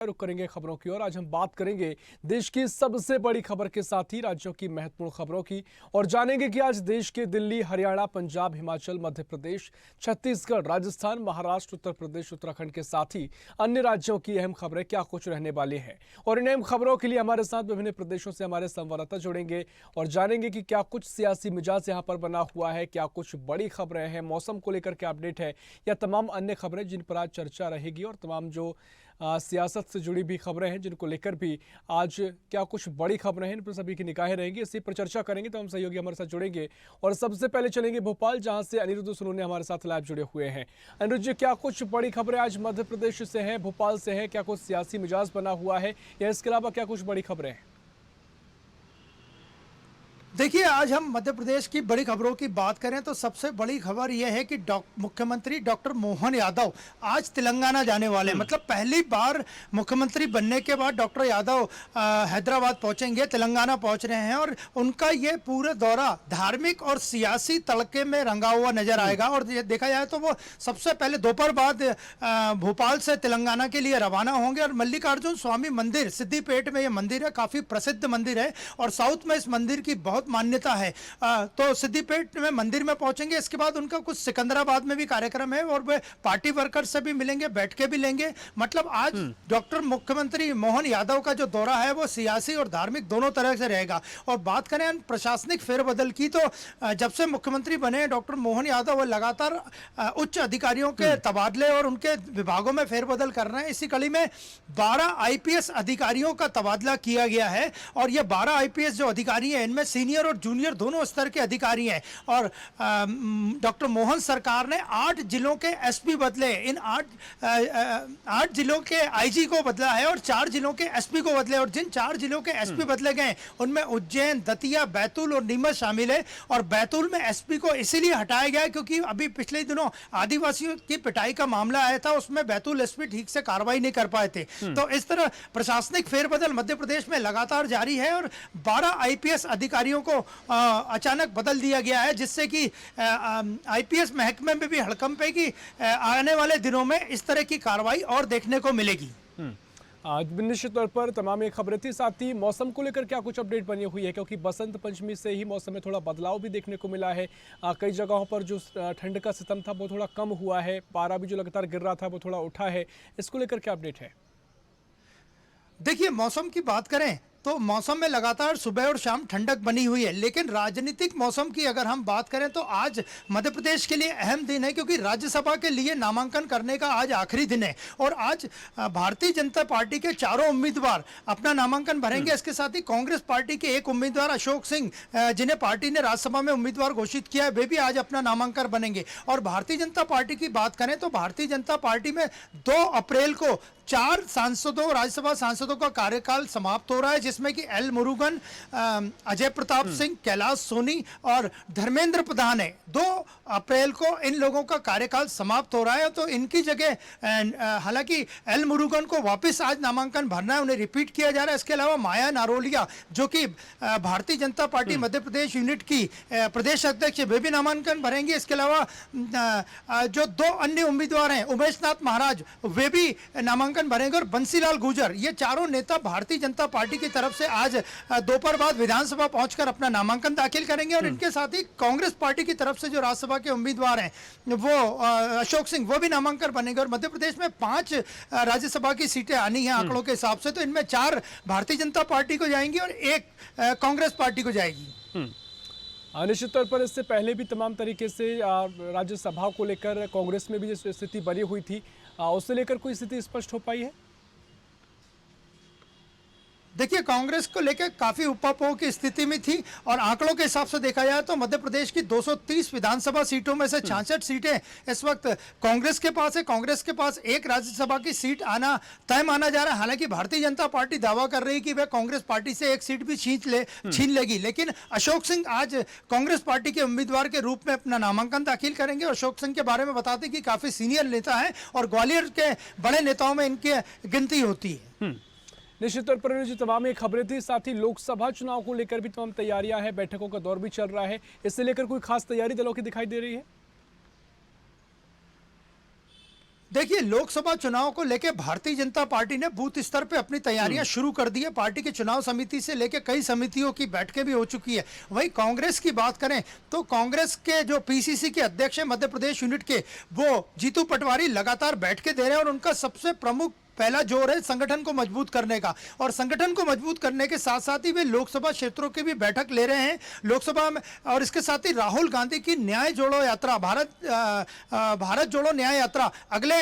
रुक करेंगे खबरों की ओर। आज हम बात करेंगे देश की सबसे बड़ी खबर के साथ ही राज्यों की महत्वपूर्ण खबरों की और जानेंगे कि आज देश के दिल्ली, हरियाणा, पंजाब, हिमाचल, मध्य प्रदेश, छत्तीसगढ़, राजस्थान, महाराष्ट्र, उत्तर प्रदेश, उत्तराखंड के साथ ही अन्य राज्यों की अहम खबरें क्या कुछ रहने वाली हैं। और इन अहम खबरों के लिए हमारे साथ विभिन्न प्रदेशों से हमारे संवाददाता जुड़ेंगे और जानेंगे कि क्या कुछ सियासी मिजाज यहाँ पर बना हुआ है, क्या कुछ बड़ी खबरें हैं, मौसम को लेकर क्या अपडेट है या तमाम अन्य खबरें जिन पर आज चर्चा रहेगी और तमाम जो सियासत से जुड़ी भी खबरें हैं जिनको लेकर भी आज क्या कुछ बड़ी खबरें हैं, इन पर सभी की निगाहें रहेंगी। इसी पर चर्चा करेंगे तो हम सहयोगी हमारे साथ जुड़ेंगे और सबसे पहले चलेंगे भोपाल, जहां से अनिरुद्ध सोनोने हमारे साथ लाइव जुड़े हुए हैं। अनिरुद्ध जी, क्या कुछ बड़ी खबरें आज मध्य प्रदेश से हैं, भोपाल से है, क्या कुछ सियासी मिजाज बना हुआ है या इसके अलावा क्या कुछ बड़ी खबरें हैं? देखिए, आज हम मध्य प्रदेश की बड़ी खबरों की बात करें तो सबसे बड़ी खबर यह है कि मुख्यमंत्री डॉक्टर मोहन यादव आज तेलंगाना जाने वाले हैं। मतलब पहली बार मुख्यमंत्री बनने के बाद डॉक्टर यादव हैदराबाद पहुंचेंगे, तेलंगाना पहुंच रहे हैं और उनका ये पूरा दौरा धार्मिक और सियासी तड़के में रंगा हुआ नजर आएगा। और ये देखा जाए तो वो सबसे पहले दोपहर बाद भोपाल से तेलंगाना के लिए रवाना होंगे और मल्लिकार्जुन स्वामी मंदिर सिद्दीपेट में ये मंदिर है, काफ़ी प्रसिद्ध मंदिर है और साउथ में इस मंदिर की बहुत मान्यता है। तो सिद्दीपेट में मंदिर में पहुंचेंगे, इसके बाद उनका कुछ सिकंदराबाद में भी कार्यक्रम है और वे पार्टी वर्कर से भी मिलेंगे, बैठ के भी लेंगे। मतलब आज डॉक्टर मुख्यमंत्री मोहन यादव का जो दौरा है वो सियासी और धार्मिक दोनों तरह से रहेगा। और बात करें प्रशासनिक फेरबदल की तो जब से मुख्यमंत्री बने डॉक्टर मोहन यादव वो लगातार उच्च अधिकारियों के तबादले और उनके विभागों में फेरबदल कर रहे हैं। इसी कड़ी में 12 आईपीएस अधिकारियों का तबादला किया गया है और ये 12 आईपीएस जो अधिकारी हैं इनमें सीनियर और जूनियर दोनों स्तर के अधिकारी हैं। और डॉक्टर मोहन सरकार ने 8 जिलों के एसपी बदले, इन 8 जिलों के आईजी को बदला है और 4 जिलों के एसपी को बदले। और जिन 4 जिलों के एसपी बदले गए उनमें उज्जैन, दतिया, बैतूल और नीमच शामिल है। और बैतूल में एसपी को इसीलिए हटाया गया क्योंकि अभी पिछले दिनों आदिवासियों की पिटाई का मामला आया था, उसमें बैतूल एसपी ठीक से कार्रवाई नहीं कर पाए थे। तो इस तरह प्रशासनिक फेरबदल मध्य प्रदेश में लगातार जारी है और 12 आईपीएस अधिकारियों को अचानक बदल दिया गया है, जिससे कि आईपीएस महकमे में भी हड़कंप है कि आने वाले दिनों में इस तरह की कार्रवाई और देखने को मिलेगी। आज निश्चित तौर पर तमाम ये खबरें थी। साथ ही मौसम को लेकर क्या कुछ अपडेट बनी हुई है, क्योंकि बसंत पंचमी से ही मौसम में थोड़ा बदलाव भी देखने को मिला है। कई जगहों पर जो ठंड का सितम था वो थोड़ा कम हुआ है, पारा भी जो लगातार गिर रहा था वो थोड़ा उठा है। इसको लेकर क्या अपडेट है? देखिए, मौसम की बात करें तो मौसम में लगातार सुबह और शाम ठंडक बनी हुई है, लेकिन राजनीतिक मौसम की अगर हम बात करें तो आज मध्य प्रदेश के लिए अहम दिन है क्योंकि राज्यसभा के लिए नामांकन करने का आज आखिरी दिन है। और आज भारतीय जनता पार्टी के चारों उम्मीदवार अपना नामांकन भरेंगे। इसके साथ ही कांग्रेस पार्टी के एक उम्मीदवार अशोक सिंह, जिन्हें पार्टी ने राज्यसभा में उम्मीदवार घोषित किया है, वे भी आज अपना नामांकन बनेंगे। और भारतीय जनता पार्टी की बात करें तो भारतीय जनता पार्टी में 2 अप्रैल को 4 सांसदों, राज्यसभा सांसदों का कार्यकाल समाप्त हो रहा है, जिसमें कि एल मुरुगन, अजय प्रताप सिंह, कैलाश सोनी और धर्मेंद्र प्रधान है। 2 अप्रैल को इन लोगों का कार्यकाल समाप्त हो रहा है। तो इनकी जगह हालांकि एल मुरुगन को वापस आज नामांकन भरना है, उन्हें रिपीट किया जा रहा है। इसके अलावा माया नारोलिया, जो कि भारतीय जनता पार्टी मध्य प्रदेश यूनिट की प्रदेश अध्यक्ष, वे भी नामांकन भरेंगे। इसके अलावा जो 2 अन्य उम्मीदवार हैं, उमेश नाथ महाराज, वे भी नामांकन भरेंगे। और बंसीलाल गुर्जर, ये चारों नेता भारतीय जनता पार्टी की तरफ से आज दोपहर बाद विधानसभा पहुंचकर अपना नामांकन दाखिल करेंगे। और इनके साथ ही कांग्रेस पार्टी की तरफ से जो राज्यसभा के उम्मीदवार हैं वो अशोक सिंह, वो भी नामांकन बनेंगे। और मध्य प्रदेश में 5 राज्यसभा की सीटें आनी है आंकड़ों के हिसाब से, तो इनमें 4 भारतीय जनता पार्टी को जाएंगी और 1 कांग्रेस पार्टी को जाएगी। निश्चित तौर पर इससे पहले भी तमाम तरीके से राज्यसभा को लेकर कांग्रेस में भी जो स्थिति बनी हुई थी, उससे लेकर कोई स्थिति स्पष्ट हो पाई है? देखिए, कांग्रेस को लेकर काफी उपापोह की स्थिति में थी और आंकड़ों के हिसाब से देखा जाए तो मध्य प्रदेश की 230 विधानसभा सीटों में से 66 सीटें इस वक्त कांग्रेस के पास है। कांग्रेस के पास 1 राज्यसभा की सीट आना तय माना जा रहा है। हालांकि भारतीय जनता पार्टी दावा कर रही है कि वह कांग्रेस पार्टी से 1 सीट भी छीन लेगी। लेकिन अशोक सिंह आज कांग्रेस पार्टी के उम्मीदवार के रूप में अपना नामांकन दाखिल करेंगे। अशोक सिंह के बारे में बताते कि काफी सीनियर नेता है और ग्वालियर के बड़े नेताओं में इनकी गिनती होती है। निश्चित तौर पर जो तमाम ये खबरें थी, साथ ही लोकसभा चुनाव को लेकर भी तमाम तैयारियां हैं, बैठकों का दौर भी चल रहा है। इससे लेकर कोई खास तैयारी दलों की दिखाई दे रही है? देखिए, लोकसभा चुनाव को लेकर भारतीय जनता पार्टी ने बूथ स्तर पे अपनी तैयारियां शुरू कर दी है। पार्टी की चुनाव समिति से लेकर कई समितियों की बैठकें भी हो चुकी है। वहीं कांग्रेस की बात करें तो कांग्रेस के जो पीसीसी के अध्यक्ष हैं मध्य प्रदेश यूनिट के, वो जीतू पटवारी लगातार बैठकें दे रहे हैं और उनका सबसे प्रमुख पहला जोर है संगठन को मजबूत करने का। और संगठन को मजबूत करने के साथ साथ ही वे लोकसभा क्षेत्रों की भी बैठक ले रहे हैं लोकसभा में। और इसके साथ ही राहुल गांधी की न्याय जोड़ो यात्रा, भारत जोड़ो न्याय यात्रा अगले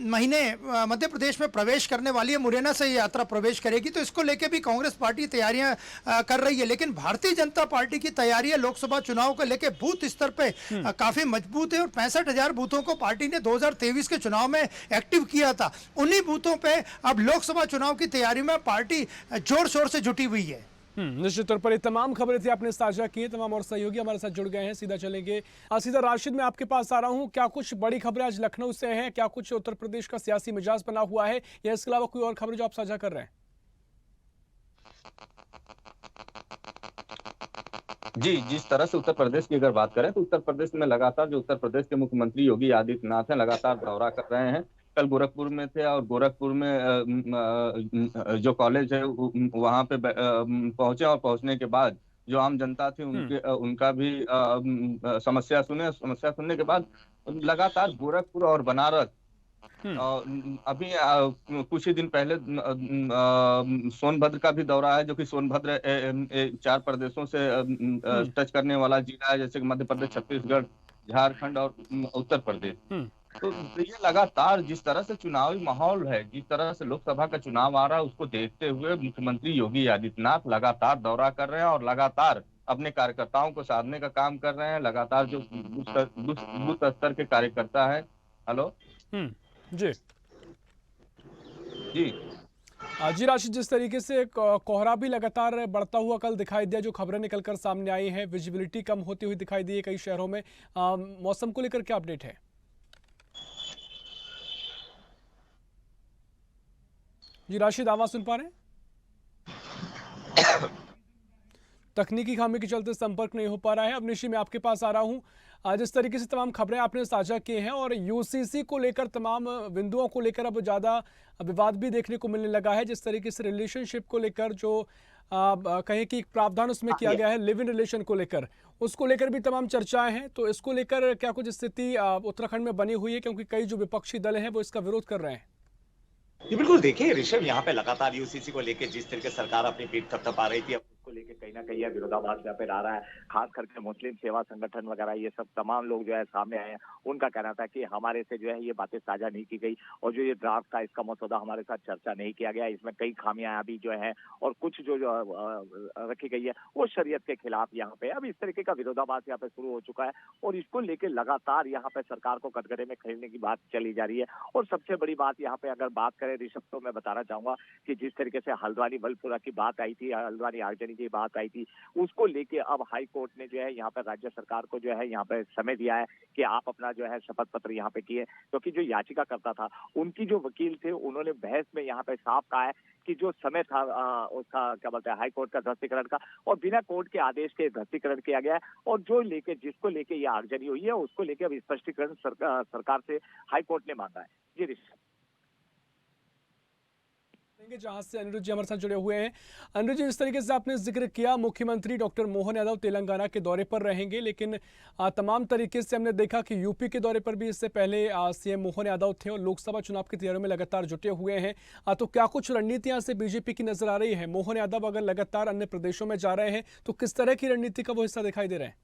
महीने मध्य प्रदेश में प्रवेश करने वाली है। मुरैना से ये यात्रा प्रवेश करेगी, तो इसको लेकर भी कांग्रेस पार्टी तैयारियां कर रही है। लेकिन भारतीय जनता पार्टी की तैयारियां लोकसभा चुनाव को लेकर बूथ स्तर पे काफी मजबूत है और 65,000 बूथों को पार्टी ने 2023 के चुनाव में एक्टिव किया था। उन्हीं बूथों पे अब लोकसभा चुनाव की तैयारी में पार्टी जोर शोर से जुटी हुई है। निश्चित तौर पर ये तमाम खबरें थी आपने साझा की, तमाम और सहयोगी हमारे साथ जुड़ गए हैं। सीधा चलेंगे, सीधा राशिद मैं आपके पास आ रहा हूं। क्या कुछ बड़ी खबरें आज लखनऊ से हैं? क्या कुछ उत्तर प्रदेश का सियासी मिजाज बना हुआ है, या इसके अलावा कोई और खबरें जो आप साझा कर रहे हैं? जी, जिस तरह से उत्तर प्रदेश की अगर बात करें तो उत्तर प्रदेश में लगातार जो उत्तर प्रदेश के मुख्यमंत्री योगी आदित्यनाथ हैं लगातार दौरा कर रहे हैं। कल गोरखपुर में थे और गोरखपुर में जो कॉलेज है वहाँ पे पहुंचे और पहुंचने के बाद जो आम जनता थी उनका भी समस्या सुनने के बाद लगातार गोरखपुर और बनारस अभी कुछ ही दिन पहले सोनभद्र का भी दौरा है, जो कि सोनभद्र 4 प्रदेशों से टच करने वाला जिला है, जैसे कि मध्य प्रदेश, छत्तीसगढ़, झारखंड और उत्तर प्रदेश। तो ये लगातार जिस तरह से चुनावी माहौल है, जिस तरह से लोकसभा का चुनाव आ रहा है, उसको देखते हुए मुख्यमंत्री योगी आदित्यनाथ लगातार दौरा कर रहे हैं और लगातार अपने कार्यकर्ताओं को साधने का काम कर रहे हैं। लगातार जो बूथ स्तर के कार्यकर्ता है। हेलो जी जी जी राशिद, जिस तरीके से कोहरा भी लगातार बढ़ता हुआ कल दिखाई दिया, जो खबरें निकलकर सामने आई हैं, विजिबिलिटी कम होती हुई दिखाई दी है कई शहरों में। मौसम को लेकर क्या अपडेट है? जी राशिद, आवाज सुन पा रहे हैं? तकनीकी खामी के चलते संपर्क नहीं हो पा रहा है। अब निशी मैं आपके पास आ रहा हूं। जिस तरीके से तमाम खबरें आपने साझा की हैं और यूसीसी को लेकर तमाम बिंदुओं को लेकर अब ज़्यादा विवाद भी देखने को मिलने लगा है। जिस तरीके से रिलेशनशिप को लेकर जो कहें कि एक प्रावधान उसमें किया गया है लिव इन रिलेशन को लेकर, उसको लेकर भी तमाम चर्चाएं हैं। तो इसको लेकर क्या कुछ स्थिति उत्तराखंड में बनी हुई है, क्योंकि कई जो विपक्षी दल हैं वो इसका विरोध कर रहे हैं? जी बिल्कुल, देखिए ऋषभ, यहाँ पे लगातार यूसीसी को लेके जिस तरीके सरकार अपनी पीठ थपथपा रही थी, उसको लेके कहीं ना कहीं यह विरोधाभास यहाँ पे आ रहा है। खास करके मुस्लिम सेवा संगठन वगैरह ये सब तमाम लोग जो है सामने आए हैं। उनका कहना था कि हमारे से जो है ये बातें साझा नहीं की गई और जो ये ड्राफ्ट था इसका मसौदा हमारे साथ चर्चा नहीं किया गया, इसमें कई खामियां अभी जो है और कुछ जो रखी गई है वो शरीयत के खिलाफ यहाँ पे अब इस तरीके का विरोधाभास यहाँ पे शुरू हो चुका है और इसको लेके लगातार यहाँ पे सरकार को कटघरे में खरीदने की बात चली जा रही है। और सबसे बड़ी बात यहाँ पे अगर बात करें ऋषभ, तो मैं बताना चाहूंगा कि जिस तरीके से हल्द्वानी बलपुरा की बात आई थी, हल्द्वानी आगजनी की बात आई थी, उसको लेके अब हाई कोर्ट ने जो है यहाँ पे राज्य सरकार को जो है यहाँ पे समय दिया है कि आप अपना जो है शपथ पत्र यहाँ पे किए। क्योंकि जो याचिका करता था उनकी जो वकील थे उन्होंने बहस में यहाँ पे साफ कहा है कि जो समय था उसका क्या बोलते हैं हाई कोर्ट का ध्वस्तीकरण का, और बिना कोर्ट के आदेश के ध्वस्तीकरण किया गया है। और जो लेके जिसको लेके ये आगजनी हुई है उसको लेके अब स्पष्टीकरण सरकार से हाई कोर्ट ने मांगा है। जी ऋषभ, जहां से अनिरुद्ध जी हमारे साथ जुड़े हुए हैं। अनिरुद्ध जी, इस तरीके से आपने जिक्र किया, मुख्यमंत्री डॉक्टर मोहन यादव तेलंगाना के दौरे पर रहेंगे, लेकिन तमाम तरीके से हमने देखा कि यूपी के दौरे पर भी इससे पहले सीएम मोहन यादव थे और लोकसभा चुनाव की तैयारियों में लगातार जुटे हुए हैं। तो क्या कुछ रणनीतियां से बीजेपी की नजर आ रही है? मोहन यादव अगर लगातार अन्य प्रदेशों में जा रहे हैं तो किस तरह की रणनीति का वो हिस्सा दिखाई दे रहे हैं?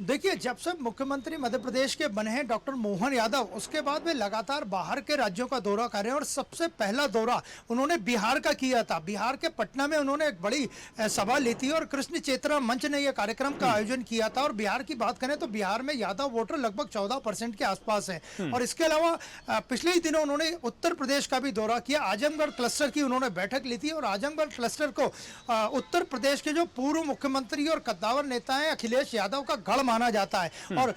देखिए, जब से मुख्यमंत्री मध्य प्रदेश के बने हैं डॉक्टर मोहन यादव, उसके बाद वे लगातार बाहर के राज्यों का दौरा कर रहे हैं और सबसे पहला दौरा उन्होंने बिहार का किया था। बिहार के पटना में उन्होंने एक बड़ी सभा ली थी और कृष्ण चेतना मंच ने यह कार्यक्रम का आयोजन किया था। और बिहार की बात करें तो बिहार में यादव वोटर लगभग 14% के आसपास हैं। और इसके अलावा पिछले ही दिनों उन्होंने उत्तर प्रदेश का भी दौरा किया। आजमगढ़ क्लस्टर की उन्होंने बैठक ली थी और आजमगढ़ क्लस्टर को उत्तर प्रदेश के जो पूर्व मुख्यमंत्री और कद्दावर नेता हैं अखिलेश यादव का गढ़ माना जाता है। और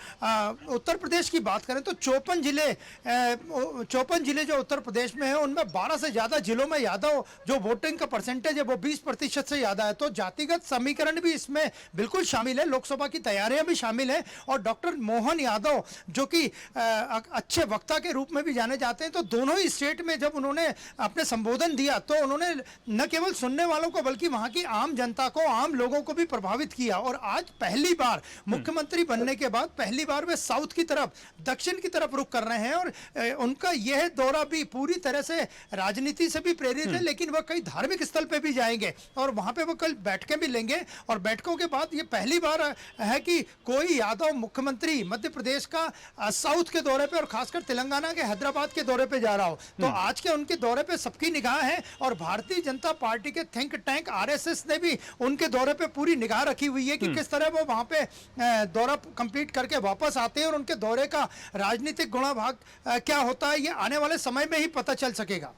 उत्तर प्रदेश की बात करें तो 54 जिले जो उत्तर प्रदेश में है उनमें 12 से ज्यादा जिलों में यादव जो वोटिंग का परसेंटेज है वो 20% से ज्यादा है। तो जातिगत समीकरण भी इसमें बिल्कुल शामिल है, लोकसभा की तैयारियां भी शामिल है। और डॉक्टर मोहन यादव जो कि अच्छे वक्ता के रूप में भी जाने जाते हैं, तो दोनों ही स्टेट में जब उन्होंने अपने संबोधन दिया तो उन्होंने न केवल सुनने वालों को बल्कि वहां की आम जनता को, आम लोगों को भी प्रभावित किया। और आज पहली बार मुख्यमंत्री बनने के बाद पहली बार वे साउथ की तरफ, दक्षिण की तरफ रुख कर रहे हैं। और उनका यह दौरा भी पूरी तरह से राजनीति से भी प्रेरित है, लेकिन वह कई धार्मिक स्थल पे भी जाएंगे और वहां पे वो कल बैठकें भी लेंगे। और बैठकों के बाद ये पहली बार है कि कोई यादव मुख्यमंत्री मध्य प्रदेश का साउथ के दौरे पे और खासकर तेलंगाना के हैदराबाद के दौरे पे जा रहा हो। तो आज के उनके दौरे पे सबकी निगाह है और भारतीय जनता पार्टी के थिंक टैंक आरएसएस ने भी उनके दौरे पे पूरी निगाह रखी हुई है कि किस तरह वो वहां पे दौरा कंप्लीट करके वापस आते हैं और उनके दौरे का राजनीतिक गुणाभाग क्या होता है ये आने वाले समय में ही पता चल सकेगा।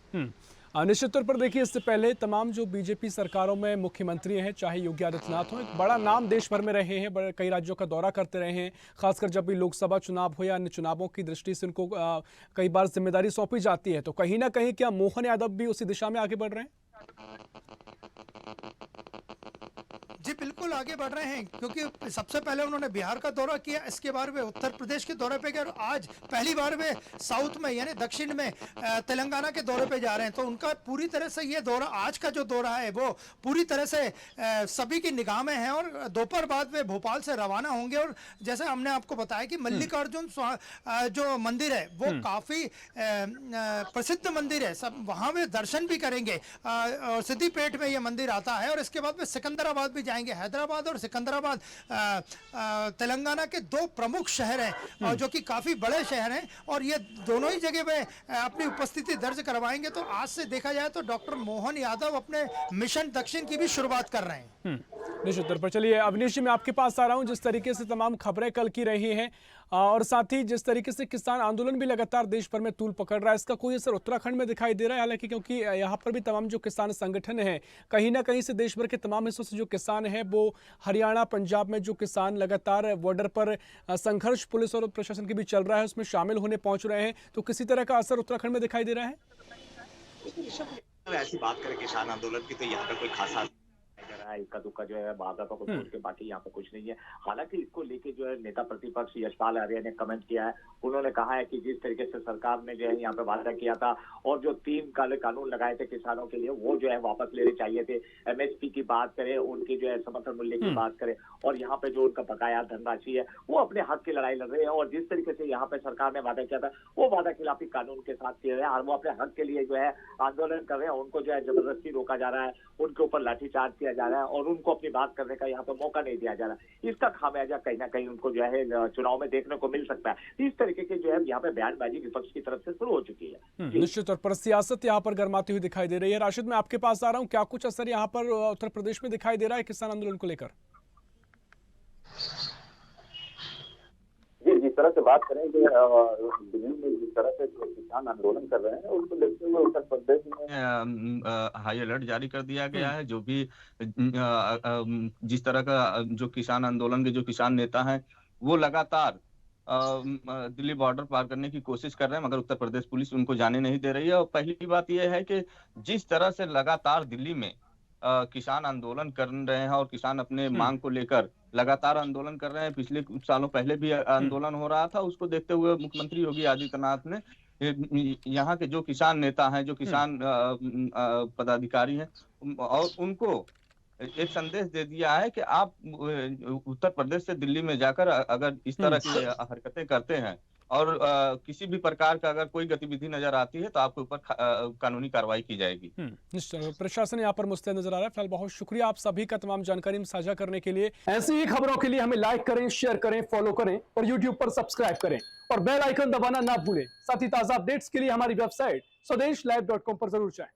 निश्चित तौर पर देखिए, इससे पहले तमाम जो बीजेपी सरकारों में मुख्यमंत्री हैं, चाहे योगी आदित्यनाथ हो, एक बड़ा नाम देश भर में रहे हैं, कई राज्यों का दौरा करते रहे हैं। खासकर जब भी लोकसभा चुनाव हो या अन्य चुनावों की दृष्टि से उनको कई बार जिम्मेदारी सौंपी जाती है। तो कहीं ना कहीं क्या मोहन यादव भी उसी दिशा में आगे बढ़ रहे हैं? जी बिल्कुल आगे बढ़ रहे हैं, क्योंकि सबसे पहले उन्होंने बिहार का दौरा किया, इसके बाद वे उत्तर प्रदेश के दौरे पे गए और आज पहली बार वे साउथ में यानी दक्षिण में तेलंगाना के दौरे पे जा रहे हैं। तो उनका पूरी तरह से ये दौरा, आज का जो दौरा है वो पूरी तरह से सभी की निगाह में है। और दोपहर बाद वे भोपाल से रवाना होंगे। और जैसे हमने आपको बताया कि मल्लिकार्जुन जो मंदिर है वो काफी प्रसिद्ध मंदिर है, सब वहां वे दर्शन भी करेंगे। और सिद्धिपेट में ये मंदिर आता है और इसके बाद वे सिकंदराबाद भी जाएंगे। हैदराबाद और सिकंदराबाद तेलंगाना के दो प्रमुख शहर हैं और जो कि काफी बड़े शहर हैं और ये दोनों ही जगह पे अपनी उपस्थिति दर्ज करवाएंगे। तो आज से देखा जाए तो डॉक्टर मोहन यादव अपने मिशन दक्षिण की भी शुरुआत कर रहे हैं। निश्चित तौर पर। चलिए अवनीश जी, मैं आपके पास आ रहा हूं। जिस तरीके से तमाम खबरें कल की रही हैं और साथ ही जिस तरीके से किसान आंदोलन भी लगातार देश भर में तूल पकड़ रहा है, इसका कोई असर उत्तराखंड में दिखाई दे रहा है? हालांकि क्योंकि यहाँ पर भी तमाम जो किसान संगठन हैं, कहीं ना कहीं से देश भर के तमाम हिस्सों से जो किसान हैं वो हरियाणा, पंजाब में जो किसान लगातार बॉर्डर पर संघर्ष पुलिस और प्रशासन के बीच चल रहा है उसमें शामिल होने पहुंच रहे हैं। तो किसी तरह का असर उत्तराखंड में दिखाई दे रहा है? ऐसी बात करें किसान आंदोलन की तो यहाँ पे कोई खासा इक्का दुक्का जो है वारदातों को छोड़ के बाकी यहाँ पे कुछ नहीं है। हालांकि इसको लेके जो है नेता प्रतिपक्ष यशपाल आर्य ने कमेंट किया है। उन्होंने कहा है कि जिस तरीके से सरकार ने जो है यहाँ पे वादा किया था और जो 3 काले कानून लगाए थे किसानों के लिए वो जो है वापस लेने चाहिए थे। एमएसपी की बात करें, उनकी जो है समर्थन मूल्य की बात करें और यहाँ पे जो उनका बकाया धनराशि है वो अपने हक की लड़ाई लड़ रहे हैं। और जिस तरीके से यहाँ पे सरकार ने वादा किया था वो वादा खिलाफी कानून के साथ किया है और वो अपने हक के लिए जो है आंदोलन कर रहे हैं। उनको जो है जबरदस्ती रोका जा रहा है, उनके ऊपर लाठीचार्ज किया जा रहा है और उनको अपनी बात करने का यहाँ पे मौका नहीं दिया जा रहा। इसका खामियाजा कहीं ना कहीं उनको जो है चुनाव में देखने को मिल सकता है। इस तरीके के जो है यहाँ पे बयानबाजी विपक्ष की तरफ से शुरू हो चुकी है। निश्चित तौर पर सियासत यहाँ पर गर्माती हुई दिखाई दे रही है। राशिद, मैं आपके पास आ रहा हूँ, क्या कुछ असर यहाँ पर उत्तर प्रदेश में दिखाई दे रहा है किसान आंदोलन को लेकर? जिस तरह से बात करें कि दिल्ली में जिस तरह से किसान आंदोलन कर रहे हैं उसको देखते हुए उत्तर प्रदेश में हाई अलर्ट जारी कर दिया गया है। जो भी जिस तरह का जो किसान आंदोलन के जो किसान नेता हैं वो लगातार दिल्ली बॉर्डर पार करने की कोशिश कर रहे हैं, मगर उत्तर प्रदेश पुलिस उनको जाने नहीं दे रही है। और पहली बात यह है कि जिस तरह से लगातार दिल्ली में किसान आंदोलन कर रहे हैं और किसान अपने मांग को लेकर लगातार आंदोलन कर रहे हैं, पिछले कुछ सालों पहले भी आंदोलन हो रहा था, उसको देखते हुए मुख्यमंत्री योगी आदित्यनाथ ने यहाँ के जो किसान नेता हैं, जो किसान पदाधिकारी हैं और उनको एक संदेश दे दिया है कि आप उत्तर प्रदेश से दिल्ली में जाकर अगर इस तरह की हरकतें करते हैं और किसी भी प्रकार का अगर कोई गतिविधि नजर आती है तो आपके ऊपर कानूनी कार्रवाई की जाएगी। निश्चय प्रशासन यहाँ पर मुस्तैद नजर आ रहा है। फिलहाल बहुत शुक्रिया आप सभी का तमाम जानकारी में साझा करने के लिए। ऐसी ही खबरों के लिए हमें लाइक करें, शेयर करें, फॉलो करें और यूट्यूब पर सब्सक्राइब करें और बेल आइकन दबाना ना भूलें। साथ ही ताजा अपडेट्स के लिए हमारी वेबसाइट स्वदेशलाइव.com पर जरूर जाएं।